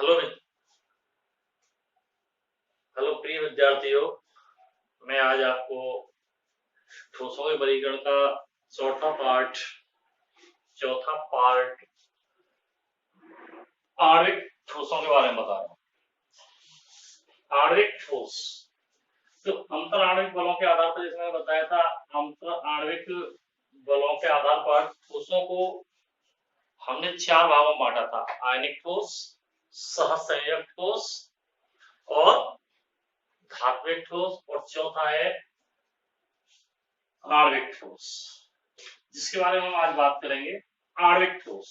Hello hello प्रिय विद्यार्थियों, मैं आज आपको ठोसों के वर्गीकरण का चौथा पार्ट आणविक ठोसों के बारे में बता रहा हूँ। आणविक ठोस तो अंतर आणविक बलों के आधार पर, जैसे मैंने बताया था, अंतर आणविक बलों के आधार पर ठोसों को हमने 4 भागों में बांटा था: आयनिक ठोस, सहसंयोजक ठोस और धात्विक ठोस, और चौथा है आणविक ठोस, जिसके बारे में हम आज बात करेंगे। आणविक ठोस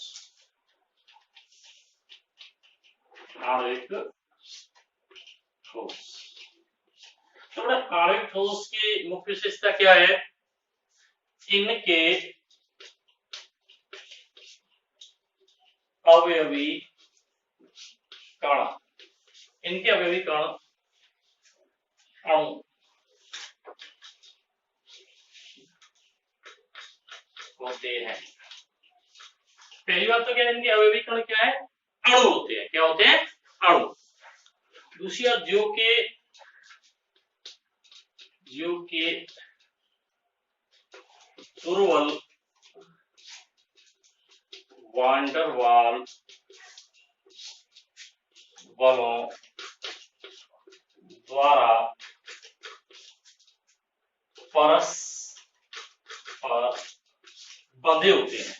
तो आणविक ठोस की मुख्य विशेषता क्या है? इनके अवयवी कण अणु होते हैं। पहली बात तो क्या है, इनके अवयवी कण क्या है? अणु होते हैं। क्या होते हैं? अणु। दूसरी बात, जो के दुर्बल वान डेर वाल बलों द्वारा परस्पर बंधे होते हैं।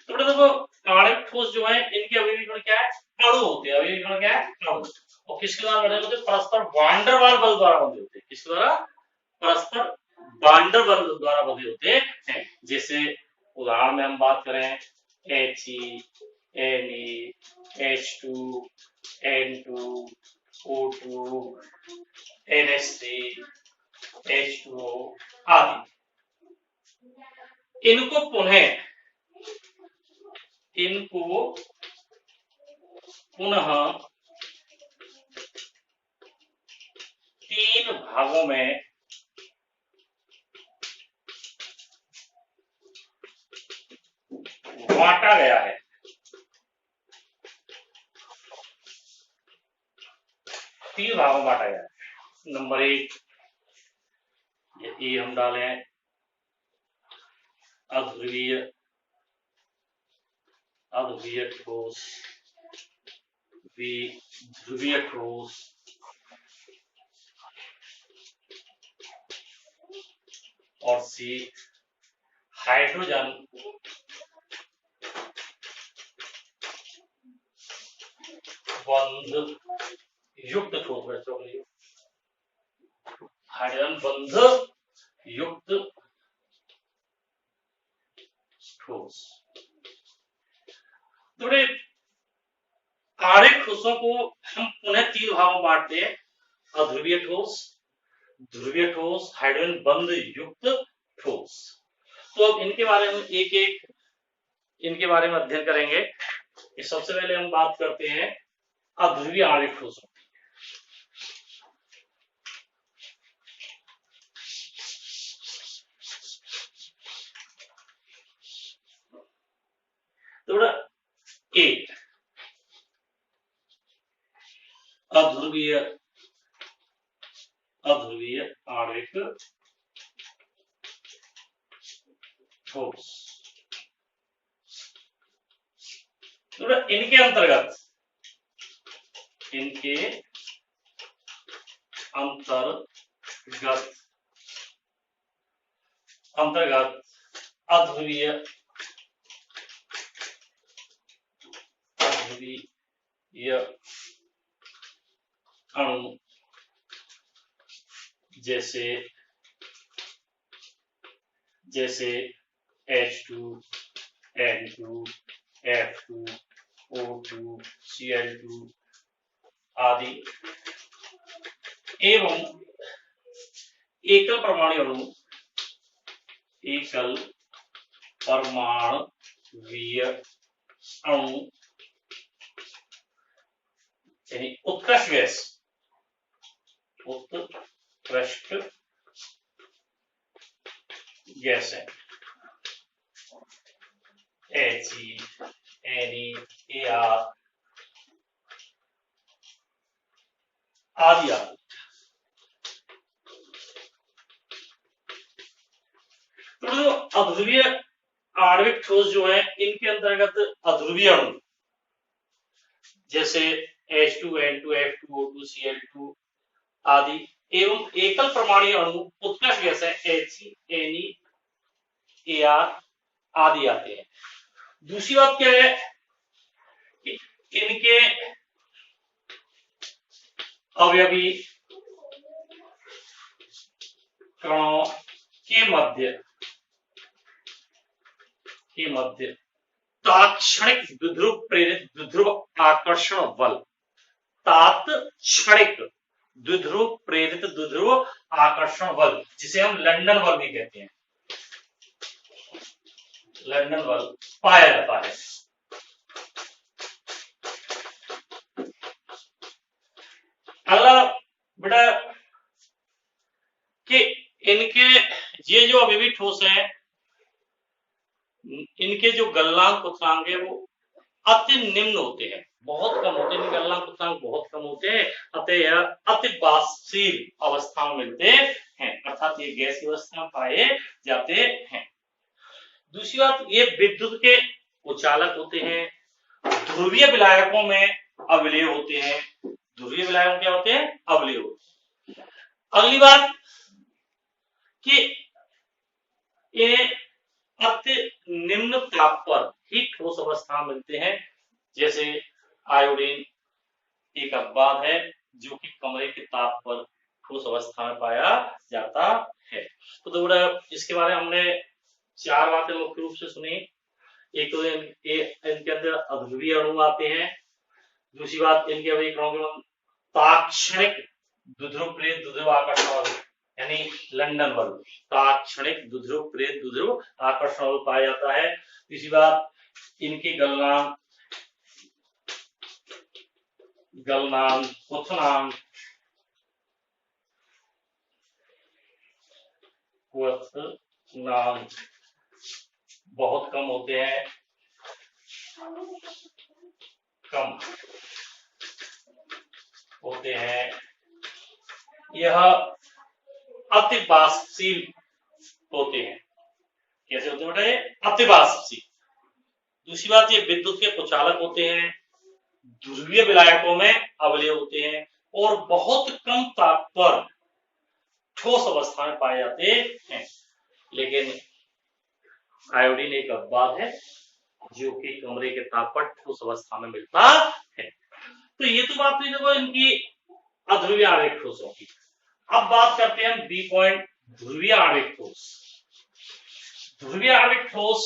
तो देखो, आणविक ठोस जो है, इनके अवयवी कण क्या है? अणु होते हैं। अवयवी कण क्या है? अणु। और किसके द्वारा बंधे होते हैं? परस्पर वान डेर वाल बल द्वारा बंधे होते हैं। किसके द्वारा? परस्पर वान डेर वाल द्वारा बंधे होते हैं। जैसे उदाहरण में हम बात करें, He, Ne, H2, N2, O2, NH3, H2O आदि। इनको पुनः 3 भागों में बांटा गया है। 3 भागों में बांटा गया है। नंबर 1, ये हम डालें अध्रुवीय ठोस, बी ध्रुवीय ठोस, और सी हाइड्रोजन बंध युक्त ठोस। हाइड्रोजन बंध युक्त ठोस। तो आणविक ठोसों को हम पुनः 3 भागों में बांटते हैं: अध्रुवीय ठोस, ध्रुवीय ठोस, हाइड्रोजन बंध युक्त ठोस। तो अब इनके बारे में इनके बारे में अध्ययन करेंगे। सबसे पहले हम बात करते हैं अध्रुवीय आणविक ठोसों। तो एक अध्रुवीय आणविक ठोस। तो इनके अंतर्गत अध्रुवीय अणु जैसे H2, N2, F2, O2, Cl2 आदि, एवं एकल परमाणु अणु यानी उत्कृष्ट गैस है। HE, NeAr आदि आदि। तो अध्रुवीय आणविक ठोस जो है इनके अंतर्गत अध्रुवीय अणु जैसे H2N2 F2O2 Cl2 आदि एवं एकल परमाणु अणु उत्कृष्ट गैस है He, NeAr आदि आते हैं। दूसरी बात क्या है कि इनके अवयवी कणों के मध्य तात्क्षणिक द्विध्रुव प्रेरित द्विध्रुव आकर्षण बल, तात्क्षणिक द्विध्रुव प्रेरित द्विध्रुव आकर्षण बल जिसे हम लंदन बल भी कहते हैं, लंदन बल पाया जाता है। अगला बेटा कि इनके ये जो अवयवी ठोस है इनके जो गलनांक क्वथनांक है वो अति निम्न होते हैं, बहुत कम होते हैं, गलनांक क्वथनांक बहुत कम होते हैं, अतः यह अति वाष्पशील अवस्था में मिलते हैं, अर्थात ये गैसीय अवस्था में पाए जाते हैं। दूसरी बात ये विद्युत के उचालक होते हैं, ध्रुवीय विलायकों में अवलेय होते हैं, ध्रुवीय विलायक क्या होते हैं? अवलेय होते हैं। अगली बात कि ये अति निम्न ताप पर ही ठोस अवस्था में मिलते हैं, जैसे आयोडीन एक अपवाद है जो कि कमरे के ताप पर ठोस अवस्था में पाया जाता है। तो थोड़ा इसके बारे में हमने चार बातें मुख्य रूप से सुनी। एक तो इनके अंदर अध्रुवीय अणु आते हैं, दूसरी बात इनके अवयवी तात्क्षणिक द्विध्रुव प्रेरित द्विध्रुव आकर्षण बल यानी लंदन बल, तात्क्षणिक द्विध्रुव प्रेरित द्विध्रुव आकर्षण बल पाया जाता है। तीसरी बात इनके गलनांक क्वथनांक बहुत कम होते हैं, यह अति वाष्पशील होते हैं। कैसे होते हैं बेटा? ये अति वाष्पशील। दूसरी बात ये विद्युत के कुचालक होते हैं, ध्रुवीय विलायकों में अवलेय होते हैं और बहुत कम ताप पर ठोस अवस्था में पाए जाते हैं। लेकिन आयोडीन एक अपवाद है जो कि कमरे के ताप पर ठोस अवस्था में मिलता है। तो ये तो बात हुई देखो इनकी अध्रुवीय आणविक ठोसों की। अब बात करते हैं बी पॉइंट, ध्रुवीय आणविक ठोस। ध्रुवीय आणविक ठोस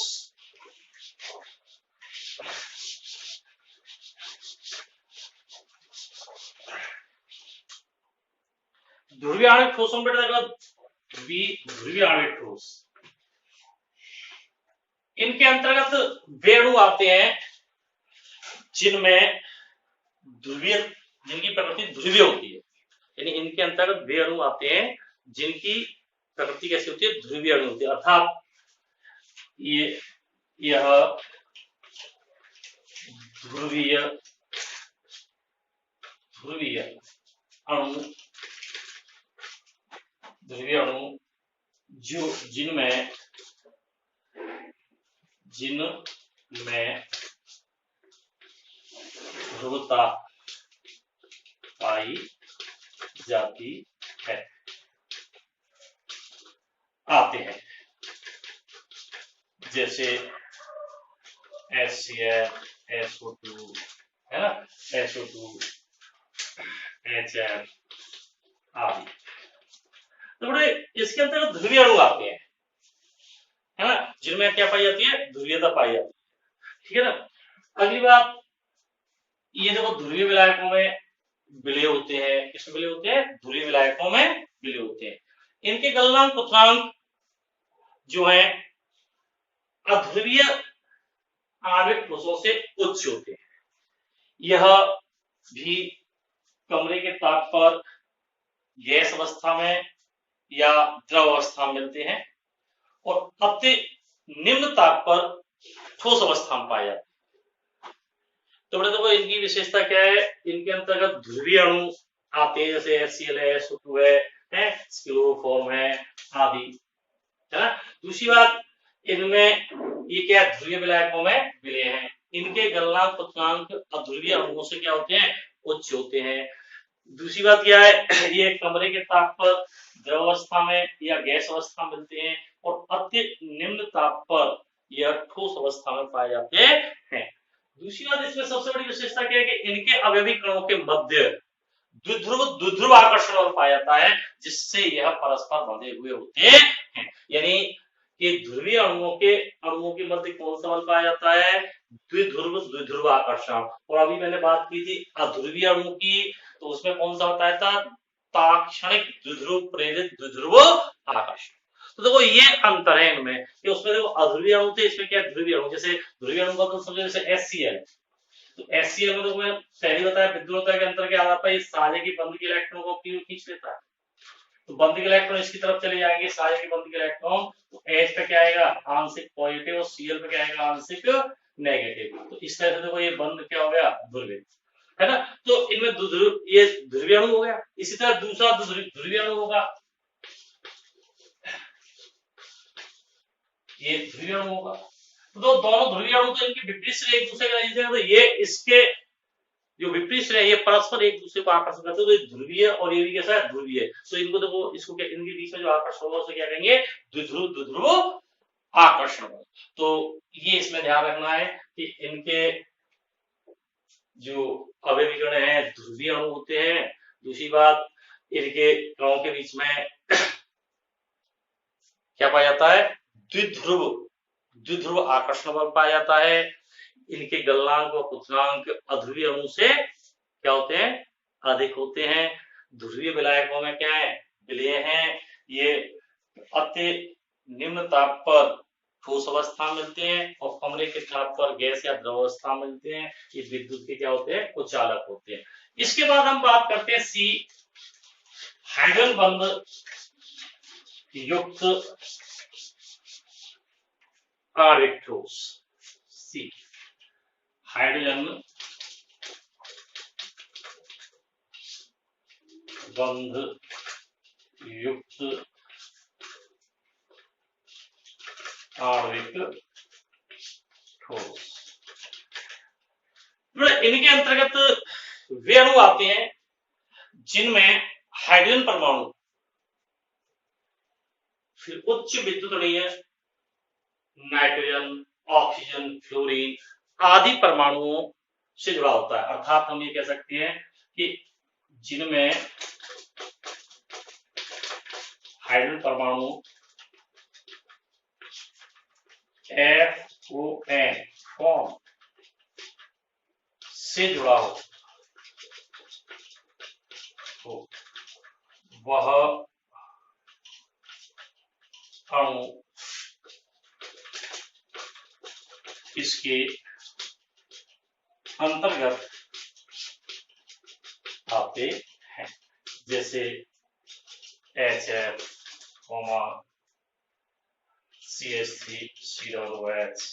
ध्रुवीय आणविक ठोसों में बेटा बी ध्रुवीय आणविक ठोस, इनके अंतर्गत वे अणु आते हैं जिनमें ध्रुवीय जिनकी प्रकृति ध्रुवीय होती है, यानी इनके अंतर्गत वे अणु आते हैं जिनकी प्रकृति कैसी होती है? ध्रुवीय अणु होती है। अर्थात यह ध्रुवीय अणु जो जिनमें ध्रुवता पाई जाती है आते हैं, जैसे HCl, SO2 है ना, SO2, HF आदि। तो बड़े इसके अंतर्गत ध्रुवीय अणु आते हैं, है ना, जिनमें क्या पाई जाती है? ध्रुवीयता पाई जाती है। ठीक है ना। अगली बात ये देखो ध्रुवीय विलायकों में विलय होते हैं। किसमें विलय होते हैं? ध्रुवीय विलायकों में विलय होते हैं। इनके गलनांक क्वथनांक जो है अध्रुवीय आणविक ठोसों से उच्च होते हैं। यह भी कमरे के ताप पर गैस अवस्था में या द्रव अवस्था में मिलते हैं और अति निम्न ताप पर ठोस अवस्था में पाए जाते हैं। तो बड़े देखो इनकी विशेषता क्या है, इनके अंतर्गत ध्रुवीय अणु आते हैं, जैसे HCl है, SO2 है, स्क्लेरोफॉर्म है आदि, है ना। दूसरी बात, इनमें ये क्या ध्रुवीय विलायकों में विलय हैं। इनके गलनांक क्वथनांक अध्रुवीय अणुओं से क्या होते हैं, उच्च होते हैं। दूसरी बात क्या है, ये कमरे के ताप पर द्रव अवस्था में या गैस अवस्था में मिलते हैं और अति निम्न ताप पर यह ठोस अवस्था में पाए जाते हैं। दूसरी बात इसमें सबसे बड़ी विशेषता क्या है कि इनके अवयवी कणों के मध्य द्विध्रुव आकर्षण बल पाया जाता है, जिससे यह परस्पर बंधे हुए होते हैं। यानी कि ध्रुवीय अणुओं के मध्य कौन सा बल पाया जाता है, द्विध्रुव आकर्षण। और अभी मैंने बात की थी अध्रुवीय अणु की, तो उसमें कौन सा बताया था, ताक्षणिक द्विध्रुव प्रेरित द्विध्रुव आकर्षण। तो देखो ये अंतर है इनमें कि उसमें देखो अध्रुवीय अणु थे, इसमें क्या ध्रुवीय अणु। जैसे ध्रुवीय अणु का तो समझो जैसे HCl, तो HCl में तो मैं पहले बताया विद्युतता के अंतर के आधार पर इस साझे की बंध के इलेक्ट्रॉन को खींच लेता है, तो बंध के इलेक्ट्रॉन इसकी तरफ चले जाएंगे, साझे की बंध के इलेक्ट्रॉन, तो H पे क्या आएगा आंशिक पॉजिटिव और Cl पे क्या आएगा आंशिक नेगेटिव। तो इस तरह से देखो ये बंध क्या हो गया, ध्रुवीय, है ना। तो इनमें ये ध्रुवीय अणु हो गया। इसी तरह दूसरा ध्रुवीय अणु होगा, ये ध्रुवीय अणु होगा। तो दोनों ध्रुवीय अणु तो इनके विपरीत से एक दूसरे का, तो ये इसके जो विपरीत है ये परस्पर एक दूसरे को आकर्षण करते हैं, तो ध्रुवीय और ये भी कैसा है, ध्रुवीय। तो इनको देखो, इसको क्या, इनके बीच में जो आकर्षण होगा उसे क्या कहेंगे, द्विध्रुव आकर्षण। तो ये इसमें ध्यान रखना है कि इनके जो अवयवी कण है ध्रुवीय अणु होते हैं। दूसरी बात, इनके कणों के बीच में क्या पाया जाता है, द्विध्रुव आकर्षण बल पाया जाता है। इनके गलनांक व क्वथनांक अध्रुवीय अणु से क्या होते हैं, अधिक होते हैं। ध्रुवीय विलायकों में क्या है, विलय हैं। ये अति निम्न ताप पर ठोस अवस्था मिलते हैं और कमरे के ताप पर गैस या द्रव अवस्था मिलते हैं। ये विद्युत के क्या होते हैं, कुचालक होते हैं। इसके बाद हम बात करते हैं सी, हाइड्रोजन बंध युक्त आणविक ठोस। सी, हाइड्रोजन बंध युक्त आणविक ठोस। इनके अंतर्गत वे अणु आते हैं जिनमें हाइड्रोजन परमाणु फिर उच्च विद्युतणीय नाइट्रोजन, ऑक्सीजन, फ्लोरीन आदि परमाणुओं से जुड़ा होता है। अर्थात हम ये कह सकते हैं कि जिनमें हाइड्रोजन परमाणु FON फॉर्म से जुड़ा हो, तो वह अणु इसके अंतर्गत आते हैं। जैसे HF, CH3, COOH,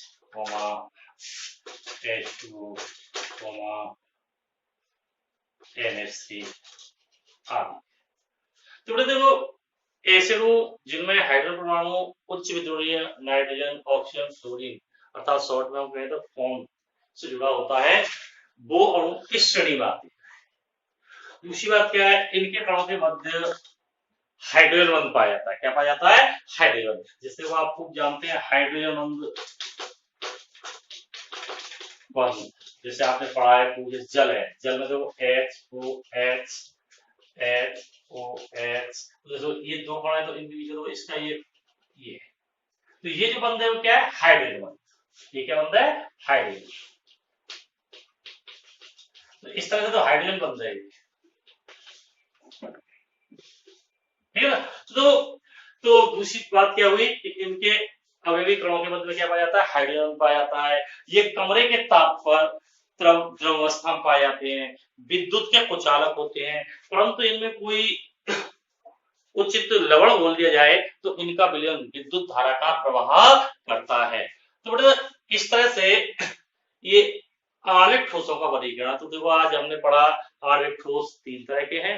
H2, NH3 आदि। तो देखो ऐसे अणु जिनमें हाइड्रोजन परमाणु उच्च विद्युतीय नाइट्रोजन, ऑक्सीजन, फ्लोरीन अर्थात शॉर्ट में हम कहें तो फॉर्म से जुड़ा होता है, वो अणु इस श्रेणी में आते हैं। दूसरी बात क्या है, इनके कणों के मध्य हाइड्रोजन बंध पाया जाता है। क्या पाया जाता है, हाइड्रोजन। जिससे वो आप खूब जानते हैं हाइड्रोजन बंध, जैसे आपने पढ़ा है खूब, जैसे जल है, जल में देखो HOH, तो ये दो कण है तो इंडिविजुअल इसका ये तो ये जो बंध है वो क्या है, हाइड्रोजन बंध। ये क्या बंध है, हाइड्रोजन। तो इस तरह से तो हाइड्रोजन बंध है, ठीक है ना। तो दूसरी बात क्या हुई कि इनके अवयवी कणों के मध्य में क्या पाया जाता है, हाइड्रोजन पाया जाता है। ये कमरे के ताप पर द्रव अवस्था में पाए जाते हैं, विद्युत के कुचालक होते हैं, परंतु इनमें कोई उचित लवण बोल दिया जाए तो इनका विलयन विद्युत धारा का प्रवाह करता है। तो इस तरह से ये आणविक ठोसों का वर्गीकरण। तो देखो आज हमने पढ़ा आणविक ठोस 3 तरह के हैं,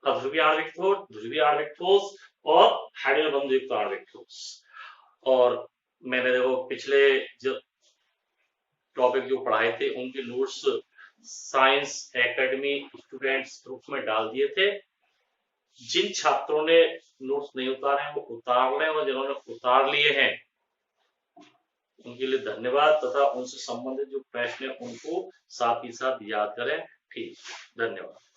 अध्रुवीय आणविक ठोस, ध्रुवीय आणविक ठोस और हाइड्रोजन बंधु युक्त आणविक ठोस। और मैंने देखो पिछले जो टॉपिक जो पढ़ाए थे उनके notes science academy students group में डाल दिए थे। जिन छात्रों ने नोट्स नहीं उतारे हैं वो उतार लें, और जिन्होंने उतार लिए हैं उनके लिए धन्यवाद, तथा उनसे संबंधित जो प्रश्न है उनको साथ ही साथ याद करें। ठीक, धन्यवाद।